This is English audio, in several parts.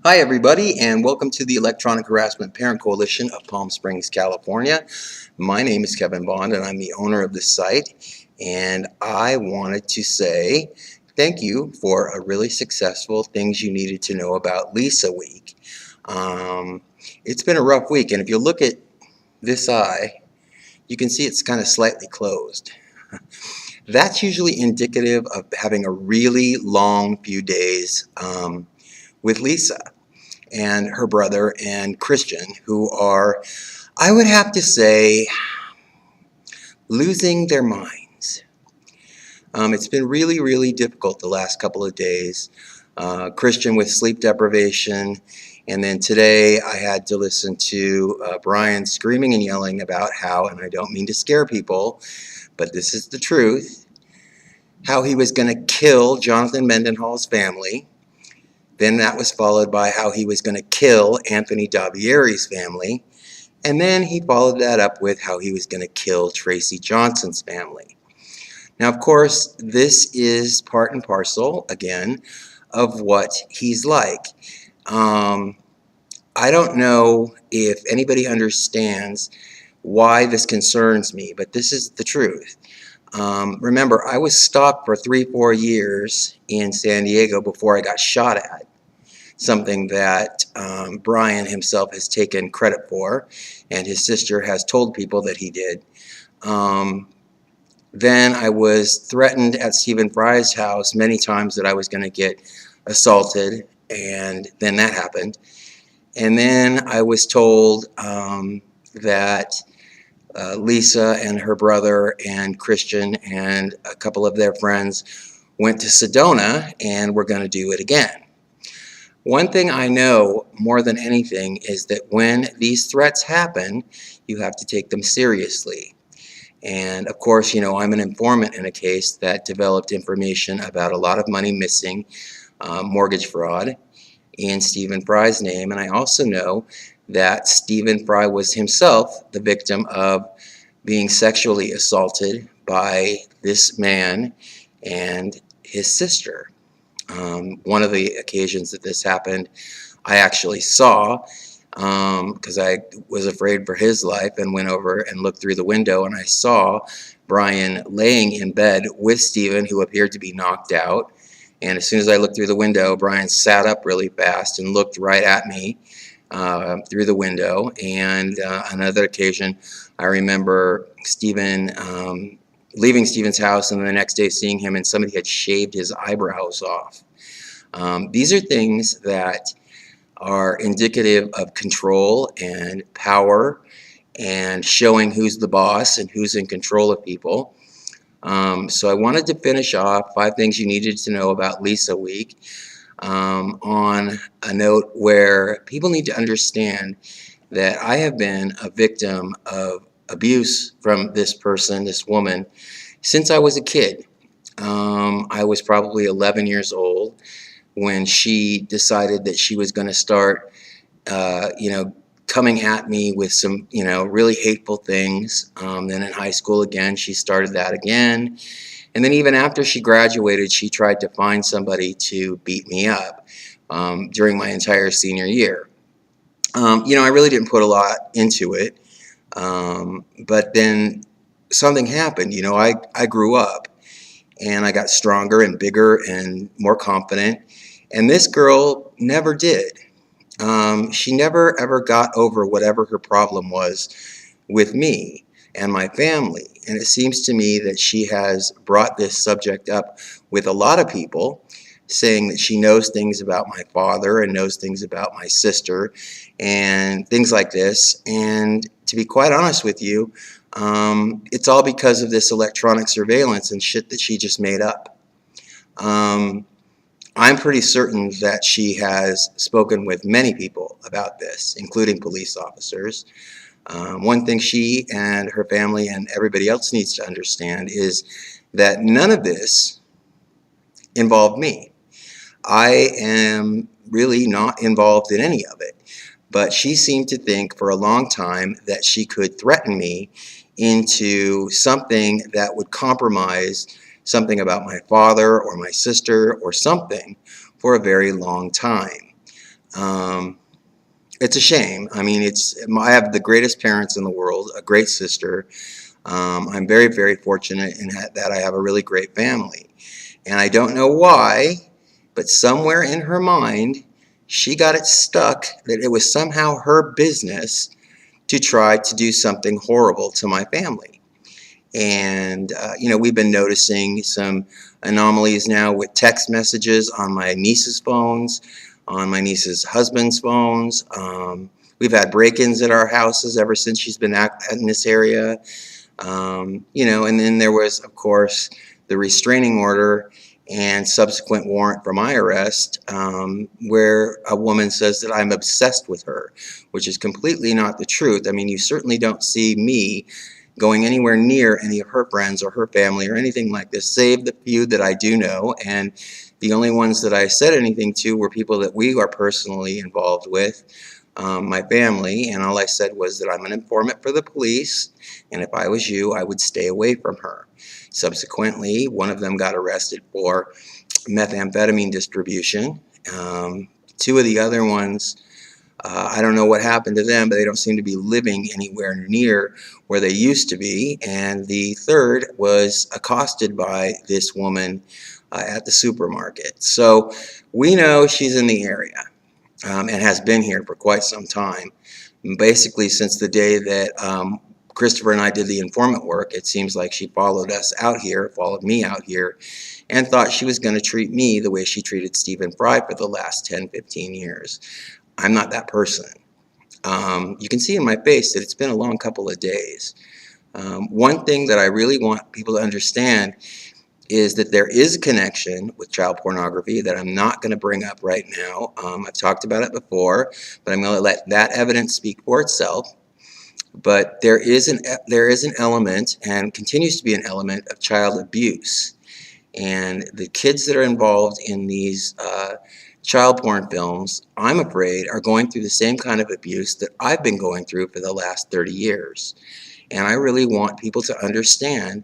Hi everybody, and welcome to the Electronic Harassment Parent Coalition of Palm Springs, California. My name is Kevin Bond and I'm the owner of this site, and I wanted to say thank you for a really successful Things You Needed to Know About Lisa week. It's been a rough week, and if you look at this eye, you can see it's kind of slightly closed. That's usually indicative of having a really long few days with Lisa and her brother and Christian, who are, I would have to say, losing their minds. It's been really, really difficult the last couple of days. Christian with sleep deprivation, and then today I had to listen to Brian screaming and yelling about how, and I don't mean to scare people, but this is the truth, how he was going to kill Jonathan Mendenhall's family. Then that was followed by how he was going to kill Anthony Davieri's family. And then he followed that up with how he was going to kill Tracy Johnson's family. Now, of course, this is part and parcel, again, of what he's like. I don't know if anybody understands why this concerns me, but this is the truth. Remember, I was stopped for 3-4 years in San Diego before I got shot at, something that Brian himself has taken credit for, and his sister has told people that he did. Then I was threatened at Stephen Fry's house many times that I was going to get assaulted, and then that happened. And then I was told that Lisa and her brother and Christian and a couple of their friends went to Sedona and were going to do it again. One thing I know more than anything is that when these threats happen, you have to take them seriously. And of course, you know, I'm an informant in a case that developed information about a lot of money missing, mortgage fraud, in Stephen Fry's name. And I also know that Stephen Fry was himself the victim of being sexually assaulted by this man and his sister. One of the occasions that this happened, I actually saw, because I was afraid for his life and went over and looked through the window, and I saw Brian laying in bed with Stephen, who appeared to be knocked out. And as soon as I looked through the window, Brian sat up really fast and looked right at me through the window. And another occasion, I remember Stephen leaving Stephen's house, and the next day seeing him and somebody had shaved his eyebrows off. These are things that are indicative of control and power and showing who's the boss and who's in control of people. So I wanted to finish off 5 things you needed to know about Lisa Week on a note where people need to understand that I have been a victim of abuse from this person, this woman, since I was a kid. I was probably 11 years old when she decided that she was going to start, coming at me with some, really hateful things. Then in high school again, she started that again. And then even after she graduated, she tried to find somebody to beat me up during my entire senior year. I really didn't put a lot into it. But then something happened. I grew up and I got stronger and bigger and more confident. And this girl never did. She never ever got over whatever her problem was with me and my family. And it seems to me that she has brought this subject up with a lot of people, saying that she knows things about my father and knows things about my sister and things like this. And to be quite honest with you, it's all because of this electronic surveillance and shit that she just made up. I'm pretty certain that she has spoken with many people about this, including police officers. One thing she and her family and everybody else needs to understand is that none of this involved me. I am really not involved in any of it. But she seemed to think for a long time that she could threaten me into something that would compromise something about my father or my sister or something for a very long time. Um, it's a shame. I mean, I have the greatest parents in the world, a great sister. I'm very, very fortunate in that I have a really great family. And I don't know why, but somewhere in her mind, she got it stuck that it was somehow her business to try to do something horrible to my family. And, we've been noticing some anomalies now with text messages on my niece's phones, on my niece's husband's phones. We've had break-ins at our houses ever since she's been in this area. And then there was, of course, the restraining order and subsequent warrant for my arrest, where a woman says that I'm obsessed with her, which is completely not the truth. I mean, you certainly don't see me going anywhere near any of her friends or her family or anything like this, save the few that I do know. And the only ones that I said anything to were people that we are personally involved with, my family. And all I said was that I'm an informant for the police, and if I was you, I would stay away from her. Subsequently, one of them got arrested for methamphetamine distribution. Two of the other ones, I don't know what happened to them, but they don't seem to be living anywhere near where they used to be. And the third was accosted by this woman at the supermarket. So we know she's in the area, and has been here for quite some time. Basically, since the day that Christopher and I did the informant work, it seems like she followed me out here, and thought she was going to treat me the way she treated Stephen Fry for the last 10, 15 years. I'm not that person. You can see in my face that it's been a long couple of days. One thing that I really want people to understand is that there is a connection with child pornography that I'm not going to bring up right now. I've talked about it before, but I'm going to let that evidence speak for itself. But there is an element, and continues to be an element, of child abuse. And the kids that are involved in these child porn films, I'm afraid, are going through the same kind of abuse that I've been going through for the last 30 years. And I really want people to understand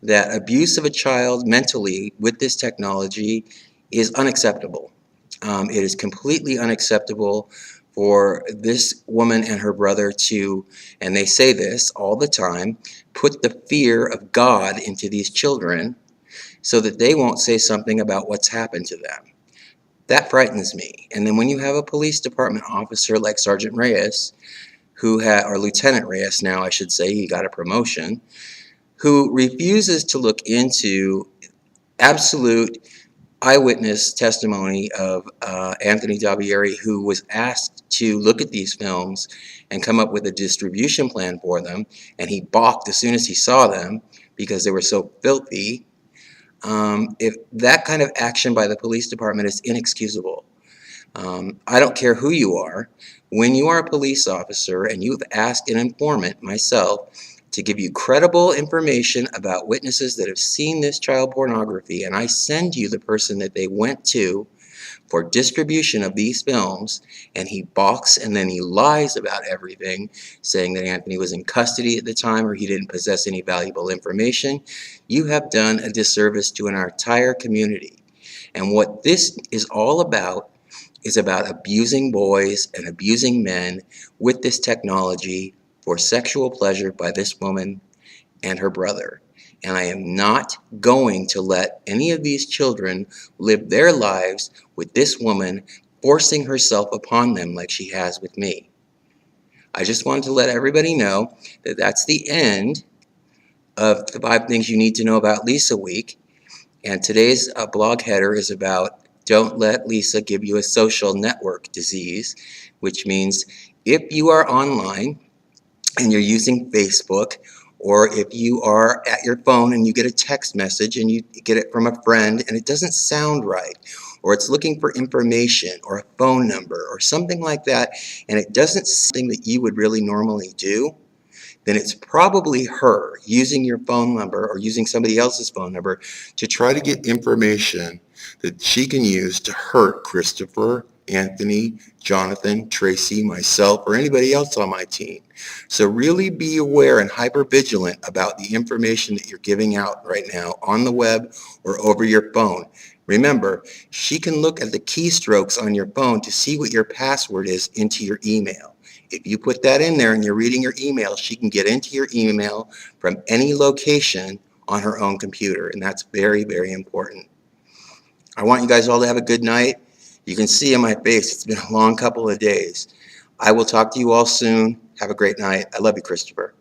that abuse of a child mentally with this technology is unacceptable. It is completely unacceptable for this woman and her brother to, and they say this all the time, put the fear of God into these children so that they won't say something about what's happened to them. That frightens me. And then when you have a police department officer like Sergeant Reyes, or Lieutenant Reyes now, I should say, he got a promotion, who refuses to look into absolute eyewitness testimony of Anthony Davieri, who was asked to look at these films and come up with a distribution plan for them, and he balked as soon as he saw them because they were so filthy. If that kind of action by the police department is inexcusable. I don't care who you are. When you are a police officer and you've asked an informant, myself, to give you credible information about witnesses that have seen this child pornography, and I send you the person that they went to for distribution of these films, and he balks and then he lies about everything, saying that Anthony was in custody at the time or he didn't possess any valuable information, you have done a disservice to an entire community. And what this is all about is about abusing boys and abusing men with this technology for sexual pleasure by this woman and her brother. And I am not going to let any of these children live their lives with this woman forcing herself upon them like she has with me. I just wanted to let everybody know that that's the end of the 5 things you need to know about Lisa Week. And today's blog header is about don't let Lisa give you a social network disease, which means if you are online and you're using Facebook, or if you are at your phone and you get a text message and you get it from a friend and it doesn't sound right, or it's looking for information or a phone number or something like that, and it doesn't something that you would really normally do, then it's probably her using your phone number or using somebody else's phone number to try to get information that she can use to hurt Christopher, Anthony, Jonathan, Tracy, myself, or anybody else on my team. So really be aware and hyper vigilant about the information that you're giving out right now on the web or over your phone. Remember, she can look at the keystrokes on your phone to see what your password is into your email. If you put that in there and you're reading your email, she can get into your email from any location on her own computer, and that's very, very important. I want you guys all to have a good night. You can see in my face, it's been a long couple of days. I will talk to you all soon. Have a great night. I love you, Christopher.